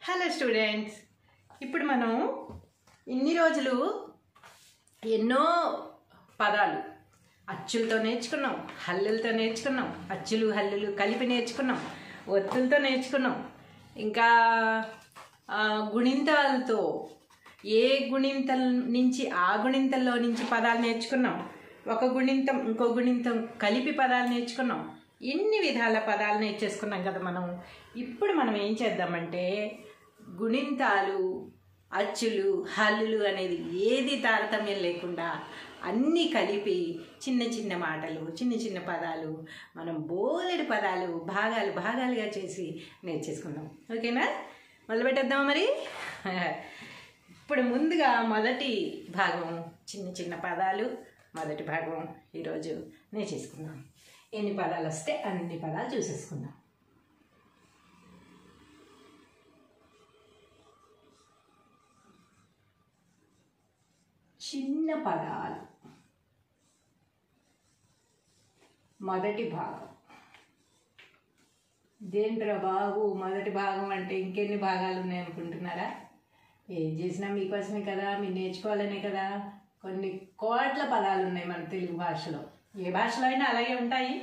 Hello students, ఇప్పుడు మనం ఇన్ని రోజులు ఎన్నో పదాలు అచ్చులతో నేర్చుకున్నాం, హల్లులతో నేర్చుకున్నాం, అచ్చులు హల్లులు కలిపి నేర్చుకున్నాం, ఒత్తులతో నేర్చుకున్నాం. ఇంకా గుణింతాలతో ఏ గుణింతం నుంచి ఆ గుణింతంలో నుంచి పదాలు నేర్చుకున్నాం. ఒక గుణింతం ఇంకో గుణింతం కలిపి పదాలు నేర్చుకున్నాం. ఇన్ని విధాల పదాలు నేర్చేసుకున్నాం కదా మనం. ఇప్పుడు మనం ఏం చేద్దామంటే గుణింతాలు, అచ్చులు, హల్లులు అనేది ఏది తారతమ్యం లేకుండా అన్నీ కలిపి చిన్న చిన్న మాటలు, చిన్న చిన్న పదాలు, మనం బోలెడు పదాలు భాగాలుగా చేసి నేర్చేసుకుందాం. ఓకేనా? మొదలుపెట్టేద్దామా మరి? ఇప్పుడు ముందుగా మొదటి భాగం చిన్న చిన్న పదాలు, మొదటి భాగం ఈరోజు నేర్చేసుకుందాం. ఎన్ని పదాలు వస్తే అన్ని పదాలు చూసేసుకుందాం. చిన్న పదాలు మొదటి భాగం. దేంట్రా బాబు మొదటి భాగం అంటే ఇంకెన్ని భాగాలు ఉన్నాయనుకుంటున్నారా? ఏం చేసినా మీకోసమే కదా, మీరు నేర్చుకోవాలనే కదా. కొన్ని కోట్ల పదాలు ఉన్నాయి మన తెలుగు భాషలో. ఏ భాషలో అయినా అలాగే ఉంటాయి.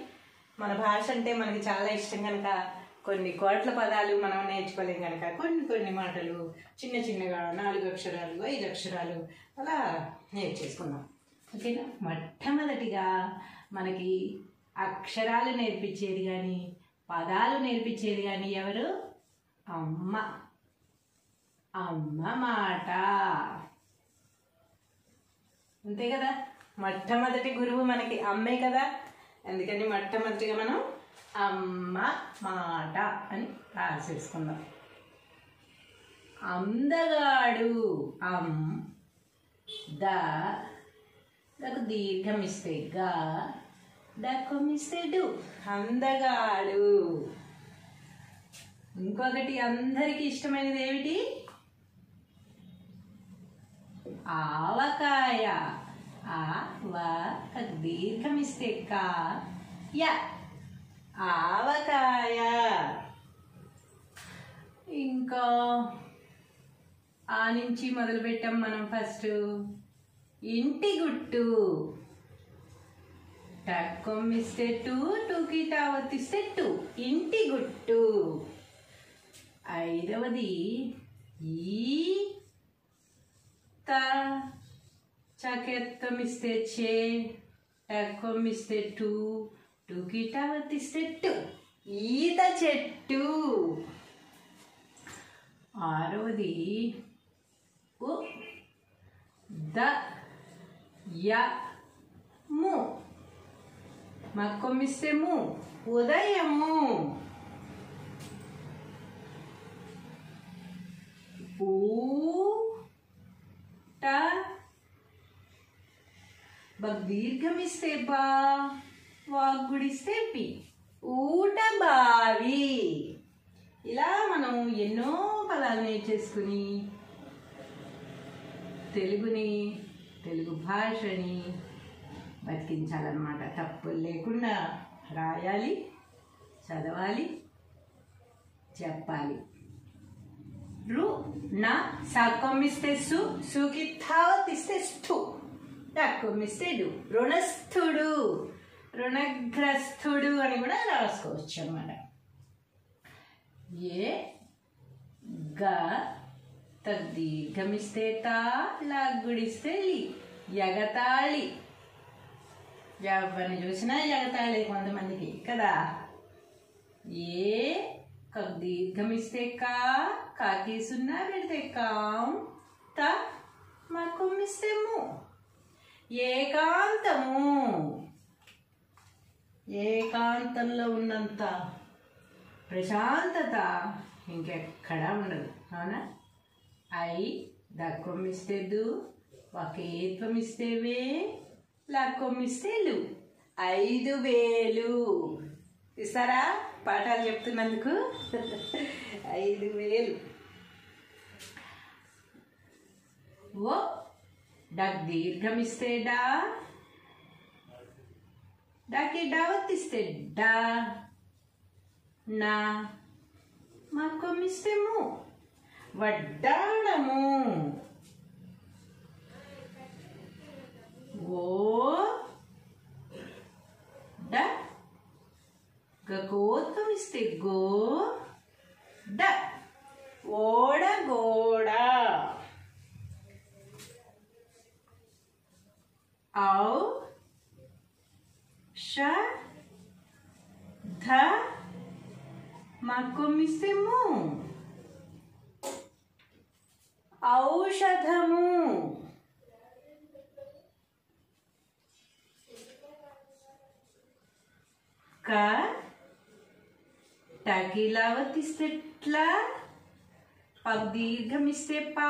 మన భాష అంటే మనకి చాలా ఇష్టం కనుక కొన్ని కోట్ల పదాలు మనం నేర్చుకోలేం కనుక కొన్ని మాటలు చిన్న చిన్నగా 4 అక్షరాలు 5 అక్షరాలు అలా నేర్చేసుకున్నాం. ఓకేనా? మొట్టమొదటిగా మనకి అక్షరాలు నేర్పించేది కానీ పదాలు నేర్పించేది కానీ ఎవరు? అమ్మ. అమ్మ మాట అంతే కదా. మొట్టమొదటి గురువు మనకి అమ్మే కదా. అందుకని మొట్టమొదటిగా మనం అమ్మ మాట అని రాసేసుకుందాం. అందగాడు దకు దీర్ఘం ఇస్తే గా, దక్కుమిస్తే డు. అందగాడు. ఇంకొకటి అందరికి ఇష్టమైనది ఏమిటి? ఆవకాయ. దీర్ఘం ఇస్తే కా, యా, ఆవకాయ. ఇంకా ఆ నుంచి మొదలు పెట్టాం మనం. ఫస్ట్ ఇంటి గుట్టు. టక్కొమ్మిస్తే టు, టూకి టావత్తిస్తే టు. ఇంటి గుట్టు. ఐదవది ఈ త, చకెత్తమిస్తే చే, టక్కొమ్మిస్తే టు, టూకి టావత్తిస్తే టు. ఈత చెట్టు. ఆరవది ఉ ద య ము, మక్కొమ్మిస్తే ము, ఉదయము. ఊ ట, దీర్ఘమిస్తే బా, వాగ్గుడిస్తే పి, ఊట బావి. ఇలా మనం ఎన్నో పదాలు నేర్చేసుకుని తెలుగు భాషని బతికించాలన్నమాట. తప్పులు లేకుండా రాయాలి, చదవాలి, చెప్పాలి. రు నా, సాకొమ్మిస్తే సు, సుకి థావతిస్తే స్థు, టక్కొమ్మిస్తే డు. రుణస్థుడు, రుణగ్రస్తుడు అని కూడా రాసుకోవచ్చు అన్నమాట. ఏ గ, దీర్ఘమిస్తే తా, లాగ్గుడిస్తే లి, ఎగతాళి. ఎవరిని చూసినా ఎగతాళి కొంతమందికి కదా. ఏ దీర్ఘమిస్తే కా, కాకి సున్నా పెడితే కాం, త మక్కుమ్మిస్తే ము, ఏకాంతము. ఏకాంతంలో ఉన్నంత ప్రశాంతత ఇంకెక్కడా ఉండదు. అవునా? ఐ దక్కొమ్మిస్తే దు, వకేత్వమిస్తే వే, లక్కొమ్మిస్తే లు. 5,000 ఇస్తారా పాఠాలు చెప్తున్నందుకు? 5,000. ఓ డక్ దీర్ఘమిస్తే డా, డాకి డావత్తిస్తే డా, నా, మక్కొమ్మిస్తే ము, వడ్డాణము. ఓ డ గోత్వమిస్తే గో డ ఓడ గోడ. ఔ ష ధ మక్కుమిస్తే ము ఔషధము. క టకిలావతిస్తే ట్లా పగ్ దీర్ఘమిస్తే పా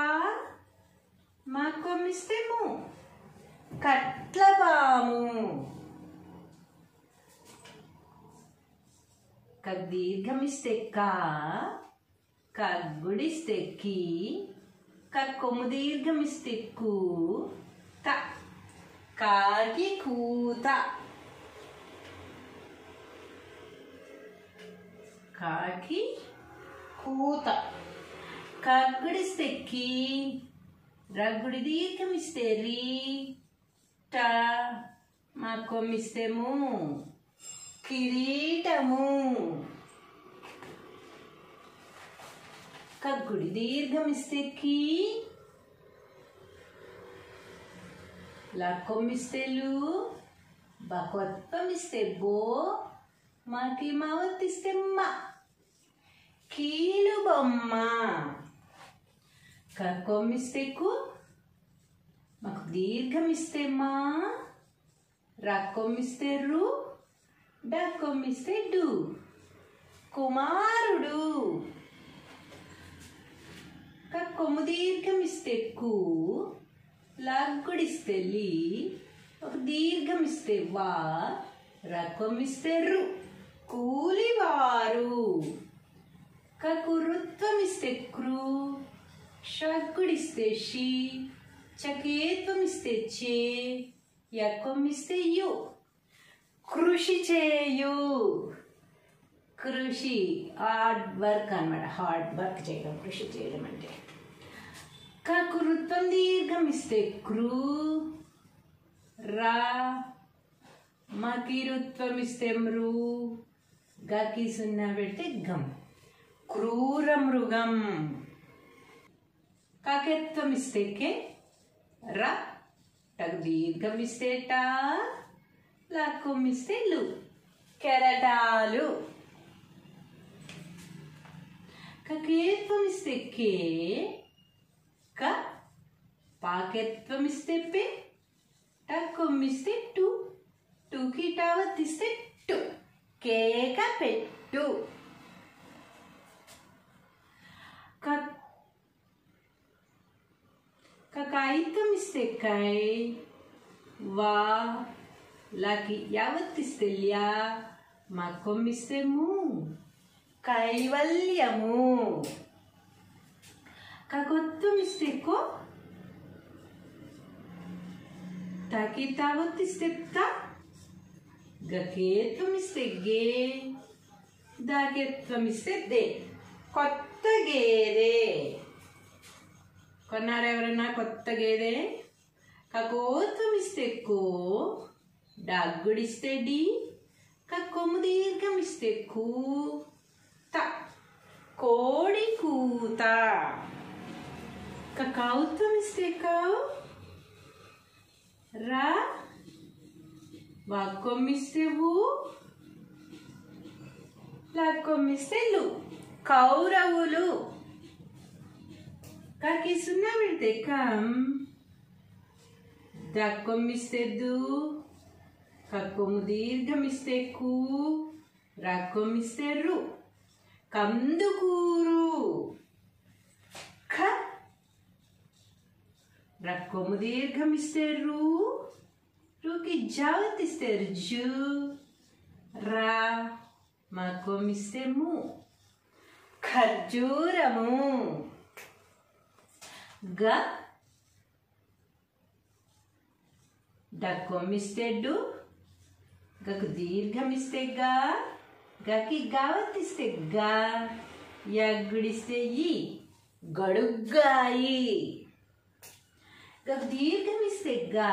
మక్కుమిస్తే ము కట్లపాము. కగ్ దీర్ఘమిస్తే కా కగ్గుడిస్తే కీ కొమ్ము దీర్ఘమిస్తే కూ త కాకి కూత. కాకి కూత. కగ్గుడిస్తే కీ రగ్గుడి దీర్ఘమిస్తే రీ ట మక్కుమిస్తే ము కిరీటము. కగ్గుడి దీర్ఘమిస్తే కీ లక్కొమ్మిస్తే లు బకొత్వమిస్తే బో మాకి మావత్తిస్తే మ కీలు బొమ్మ. కక్కొమ్మిస్తే కు మాకు దీర్ఘమిస్తే మా రక్కొమ్మిస్తే రు డక్కొమ్మిస్తే డు కుమారుడు. కొమ్ము దీర్ఘమిస్తే కు లగ్గుడిస్తే లి ఒక దీర్ఘమిస్తే వా రక్కొమ్మిస్తే రు కూలివారు. కురుత్వమిస్తే క్రు షగ్గుడిస్తే షి చకేత్వమిస్తే చే యక్కొమ్మిస్తే యు కృషి చేయు. కృషి హార్డ్ వర్క్ అన్నమాట. హార్డ్ వర్క్ చేయడం కృషి చేయడం అంటే. కురుత్వం దీర్ఘమిస్తే క్రూ రా మకిరుత్వమిస్తే మృ గకి సున్నా పెడితే గం క్రూర మృగం. కకెత్వమిస్తే కే ర టగ్ దీర్ఘమిస్తే టా లక్కొమ్మిస్తే లు కెరటాలు. కకేత్వమిస్తే కే క పాకెత్వమిస్తే పే టక్కొమ్మిస్తే టు టూకి టావత్తిస్తే టు కేక పెట్టు. కకాయిత్వమిస్తే కై వా లాకి యావత్తిస్తే ల్యా మక్కొమ్మిస్తే ము కైవల్యము. కకొత్వమిస్తే కో తాకి తావత్తిస్తే త గకేత్వమిస్తే గే దాకెత్వమిస్తే దే కొత్త గేదె. కొన్నారా ఎవరన్నా కొత్త గేదె? కకోత్వమిస్తే కో డగ్గుడిస్తే డి కొమ్ము దీర్ఘమిస్తే కూ త కోడి కూత. కౌత్వమిస్తే కౌ రా వాక్కొమ్మిస్తే వు లక్కొమ్మిస్తే లు కౌరవులు. కాకి సున్నా పెడితే కం దక్కొమ్మిస్తే దు కక్కొమ్ము దీర్ఘమిస్తే కు రక్కొమ్మిస్తే రు కందుకూరు. ఖ రక్కొమ్ము దీర్ఘమిస్తే రు రుకి జావత్తిస్తే జు రా మక్కొమ్మిస్తే ము ఖర్జూరము. గ డక్కొమ్మిస్తే డు గకు దీర్ఘమిస్తే గా గకి గావత్తిస్తే గా యగ్గుడిస్తే ఈ గడుగ్గాయి. దీర్ఘమిస్తే గా,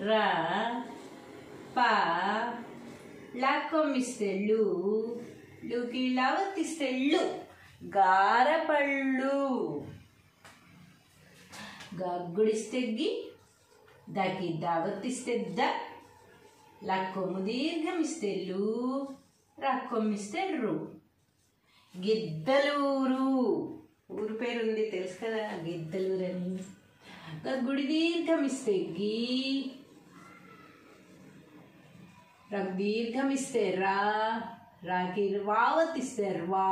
రా, పా, లాక్కొమ్మిస్తే లు, లుకి లావత్తిస్తే ళ్ళు, గారపళ్ళు. గగ్గుడిస్తే గి, దకి దావత్తిస్తే ద, లాక్కొమ్ము దీర్ఘమిస్తే లు, రాక్కొమ్మిస్తే రు. గిద్దలూరు. ఊరు పేరు ఉంది తెలుసు కదా, గిద్దలూరు అని. గగ్గుడి దీర్ఘమిస్తే గీ, రగ్ దీర్ఘమిస్తే రా, రాకి వావతిస్తే ర్వా,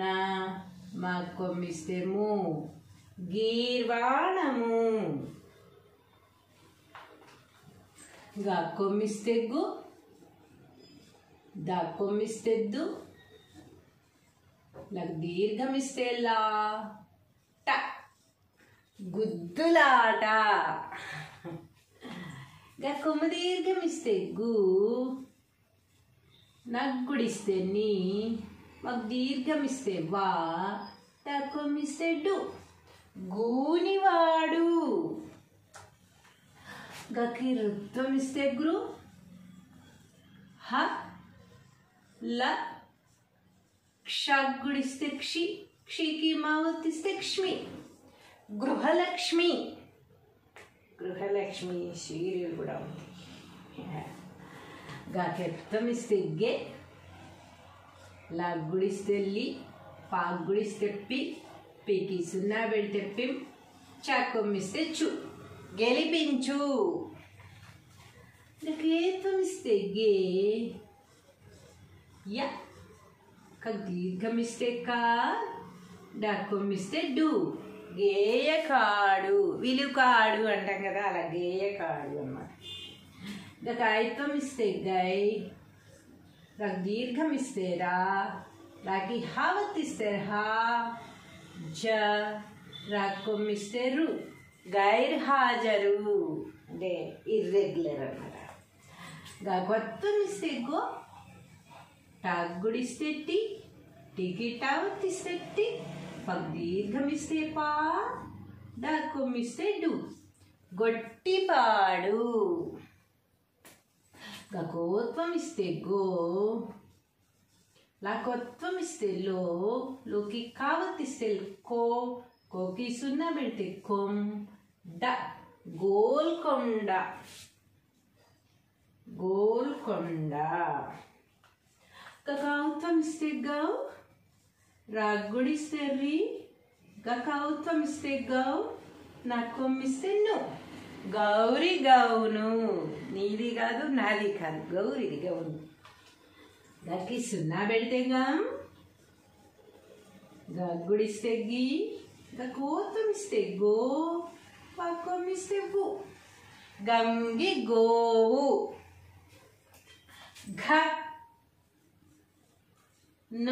నా మా కొమ్మిస్తే ము, గీర్వాణము. గా కొమ్మిస్తే గు, దా కొమ్మిస్తే దు, లగ్ దీర్ఘమిస్తే లా, ట గుద్దులాట. గా కొమ్ము దీర్ఘమిస్తే గు, నగ్గుడిస్తే నీ, మగ్ దీర్ఘమిస్తే వా, ట కొమ్మిస్తే డు, గూనివాడు. గకి రుత్వమిస్తే గురు, హ, ల, క్షగుడిస్తే క్షి, క్షికి మావత్తిస్తే క్ష్మి, గృహలక్ష్మి. గృహలక్ష్మి సీరియల్ కూడా ఉంది. గాకెత్తమిస్తే గే, లాగ్గుడిస్తే లి, పాగ్గుడిస్తే పి, పికి సున్నా పెడితే పిం, చాకొమ్మిస్తే చు, గెలిపించు. గాకేత్వమిస్తే గే, య, దీర్ఘమిస్తే కా, డాక్కొమ్మిస్తే డు, గేయకాడు. విలుకాడు అంటాం కదా, అలా గేయకాడు అన్నమాట. కాయిత్వమిస్తే గై, రాక్ దీర్ఘమిస్తే రా, రాకి హావత్తిస్తే హా, జ, రాక్కొమ్మిస్తే రు, గైర్ హాజరు అంటే ఇర్రెగ్యులర్ అన్నమాట. కొత్తమిస్తే గో, టాగ్గుడిస్తే టి, టికి టావత్తిస్తే టి, పగ్ దీర్ఘమిస్తే పా, డాక్కొమ్మిస్తే డు, గొట్టిపాడు. గకోత్వమిస్తే గో, లాకొత్వమిస్తే లో, లోకి కావత్తిస్తే కో, కోకి సున్నా పెడితే కొం, డ, గోల్కొండ. గోల్కొండ. గకావుత్వమిస్తే గౌ, రాగ్గుడిస్తే రి, గకావుత్వమిస్తే గౌ, నాక్కొమ్మిస్తే ను, గౌరి గౌను. నీది కాదు నాది కాదు, గౌరిది గౌను. గకి సున్నా పెడితే గం, గగ్గుడిస్తే గి, గకోత్వమిస్తే గో, వాక్కొమ్మిస్తే గు, గంగి గోవు. ఘ, న,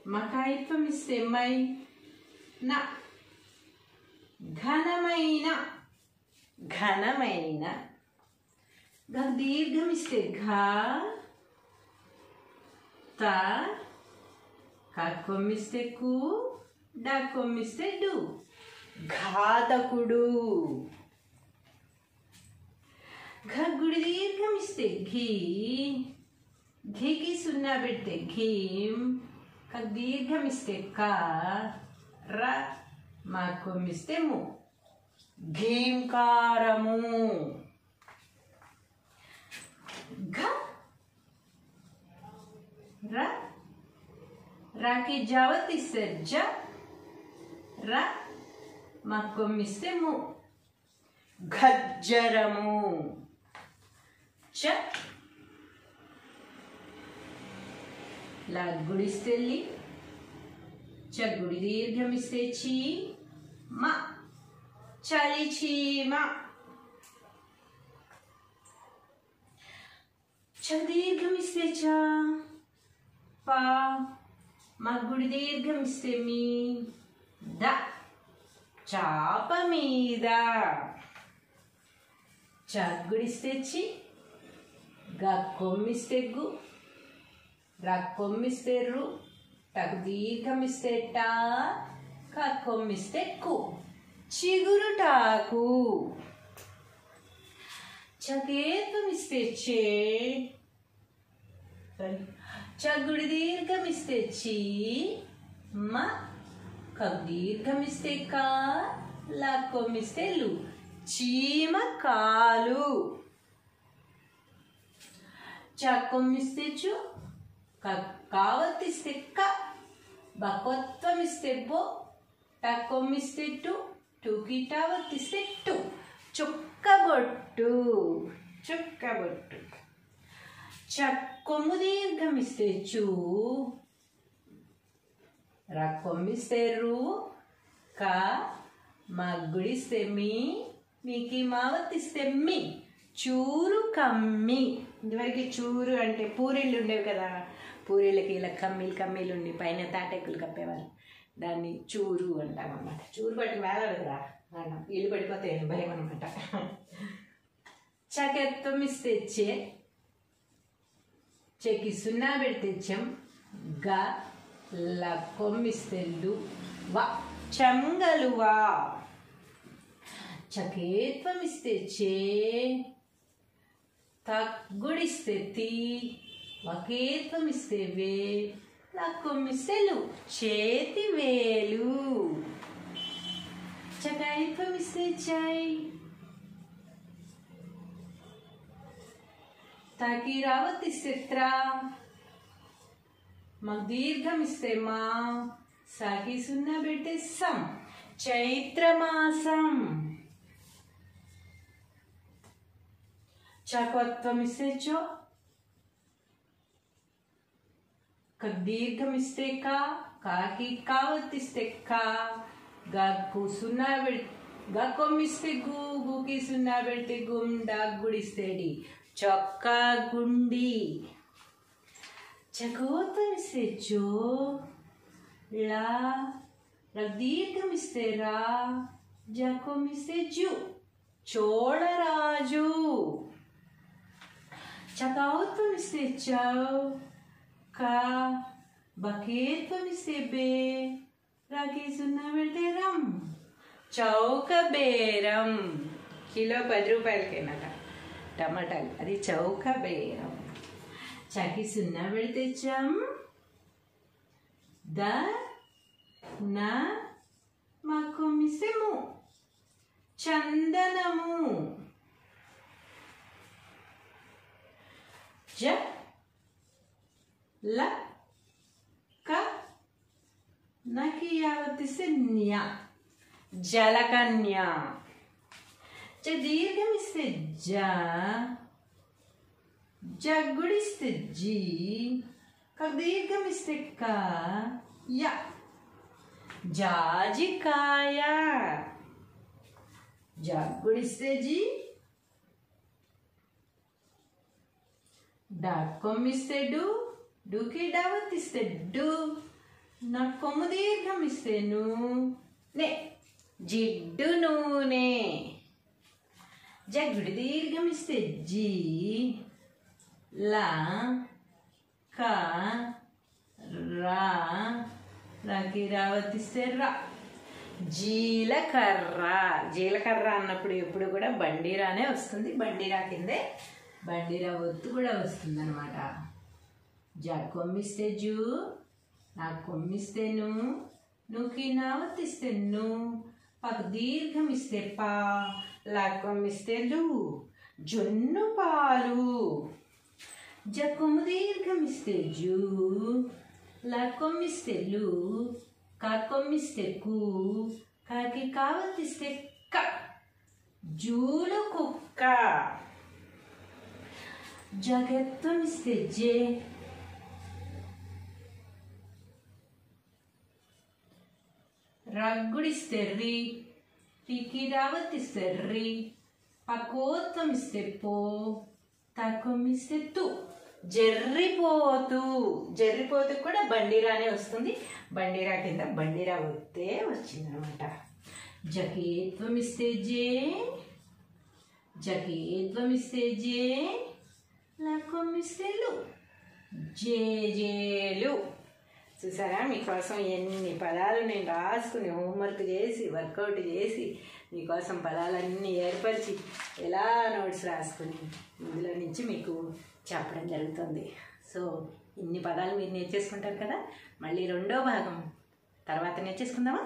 మకాయిత్వమిస్తే మై, న, ఘనమైన. ఘనమైన. దీర్ఘమిస్తే ఘ, త, కాక్కొమ్మిస్తే కు, డాక్కొమ్మిస్తే డు, ఘాతకుడు. గుడి దీర్ఘమిస్తే ఘీ, ఘీకి సున్నా పెడితే ఘీం, దీర్ఘమిస్తే కా, ర, మాక్కొమ్మిస్తే ము, ఘీంకారము. ఘ, ర, రాకి జావత్తిస్తే జ, ర, మాక్కొమ్మిస్తే ము, గజ్జరము. చ, లాగ్గుడిస్తే లి, చగ్గుడి దీర్ఘమిస్తే చీ, మ, చలి చీమ. చ దీర్ఘమిస్తే చ, ప, మగ్గుడి దీర్ఘమిస్తే మీ, ద, చాప మీద. చగ్గుడిస్తే చి, గక్కొమ్మిస్తే గు, రక్కొమ్మిస్తే రు, టకు దీర్ఘం ఇస్తే టా, కొమ్మిస్తే కు, చిగురుటాకు. చకేత్వం ఇస్తే చే, చగుడి దీర్ఘం ఇస్తే చీ, మ, కగు దీర్ఘం ఇస్తే కా, కొమ్మిస్తే లు, చీమ కాలు. కొమ్మిస్తే చు, కావత్తిస్తే క, బకొత్వం ఇస్తే బో, కొమ్మిస్తే టు, టూకి టావత్తిస్తే టు, చుక్కబొట్టు. చుక్కబొట్టు. కొమ్ము దీర్ఘం ఇస్తే చూ, కొమ్మిస్తే రు, క, మగ్గుడిస్తే మీ, మీకి మావత్తిస్తే మీ, చూరు కమ్మి. ఇదివరకు చూరు అంటే పూరీళ్ళు ఉండేవి కదా, పూరీళ్ళకి ఇలా కమ్మీలు ఉండి పైన తాటెక్కులు కప్పేవాళ్ళు, దాన్ని చూరు అంటాం అన్నమాట. చూరు పట్టి వేలాడు కదా అన్నం, ఇల్లు పడిపోతే భయం అనమాట. చకెత్వం ఇస్తే చే, చెకి సున్నా పెడితే చెం, గ, కొమ్మిస్తే లు, వ, చెంగలువా. చకేత్వం ఇస్తే చే, తగ్గుడిస్తే తీ, వకేత్వం ఇస్తే వే, కొమ్మిస్తే లు, చేతి వేలు. చకైత్వం ఇస్తే చై, తాకి రావత్తిస్తే త్రా, దీర్ఘం ఇస్తే మా, సాకి సున్నా పెడితే సం, చైత్రమాసం. చకత్వం ఇస్తే చో, దీర్ఘం ఇస్తే కా, కాకి కావత్తిస్తే కా, గకు సున్నా పెడితే కొమ్మిస్తే గు, గుకి సున్నా పెడితే గుమ్, గుడిస్తే డి, చొక్కా గుండి. చకోత్వం ఇస్తే చో, లా, దీర్ఘం ఇస్తే రా, కొమ్మిస్తే జు, చోళరాజు. చకౌత్వం ఇస్తే చౌ, కా, బకేత్వం ఇస్తే బే, రాకి సున్నా పెడితే రం, చౌక బేరం. కిలో 10 రూపాయలకేనట టమాటాలు, అది చౌక బేరం. చకి సున్నా పెడితే చం, ద, నా, కొమ్మిస్తే ము, చందనము. జ, ల, క, నకి యావత్తిస్తే న్యా, జలకన్య. దీర్ఘం ఇస్తే జ, జగ్గుడిస్తే జీ, దీర్ఘం ఇస్తే క, య, జాజికాయ. జగ్గుడిస్తే జీ, కొమ్మిస్తే డు, డూకి డావత్తిస్తే డు, కొమ్ము దీర్ఘం ఇస్తే ను, నే, జిడ్డు నూనె. జగ్గుడి దీర్ఘం ఇస్తే జీ, లా, క, రా, రాకి రావత్తిస్తే రా, జీలకర్ర. జీలకర్ర అన్నప్పుడు ఎప్పుడు కూడా బండిరానే వస్తుంది, బండిరా కిందే బండిరా ఒత్తు కూడా వస్తుంది అనమాట. కొమ్మిస్తే జూ, కొమ్మిస్తే ను, నుకి నావత్తిస్తే ను, పకు దీర్ఘం ఇస్తే పా, కొమ్మిస్తే లు, జొన్ను పాలు. కొమ్ము దీర్ఘం ఇస్తే జూ, కొమ్మిస్తే లు, కొమ్మిస్తే కు, కాకి కావత్తిస్తే క, జూలు కుక్క. జగత్వం ఇస్తే జే, రగ్గుడిస్తే రి, టికి రావత్తిస్తే రి, పకోత్వం ఇస్తే పో, కొమ్మిస్తే తు, జర్రిపోతు. జర్రిపోతు కూడా బండిరానే వస్తుంది, బండిరా కింద బండిరా వస్తే వచ్చిందనమాట. జకేత్వం ఇస్తే జే, జకేత్వం ఇస్తే జే, కొమ్మిస్తే లు, జేజేలు. చూసారా, మీకోసం ఎన్ని పదాలు నేను రాసుకుని హోంవర్క్ చేసి వర్కౌట్ చేసి మీకోసం పదాలన్నీ ఏర్పరిచి ఎలా నోట్స్ రాసుకుని ఇందులో నుంచి మీకు చెప్పడం జరుగుతుంది. సో ఇన్ని పదాలు మీరు నేర్చేసుకుంటారు కదా, మళ్ళీ రెండో భాగం తర్వాత నేర్చేసుకుందామా?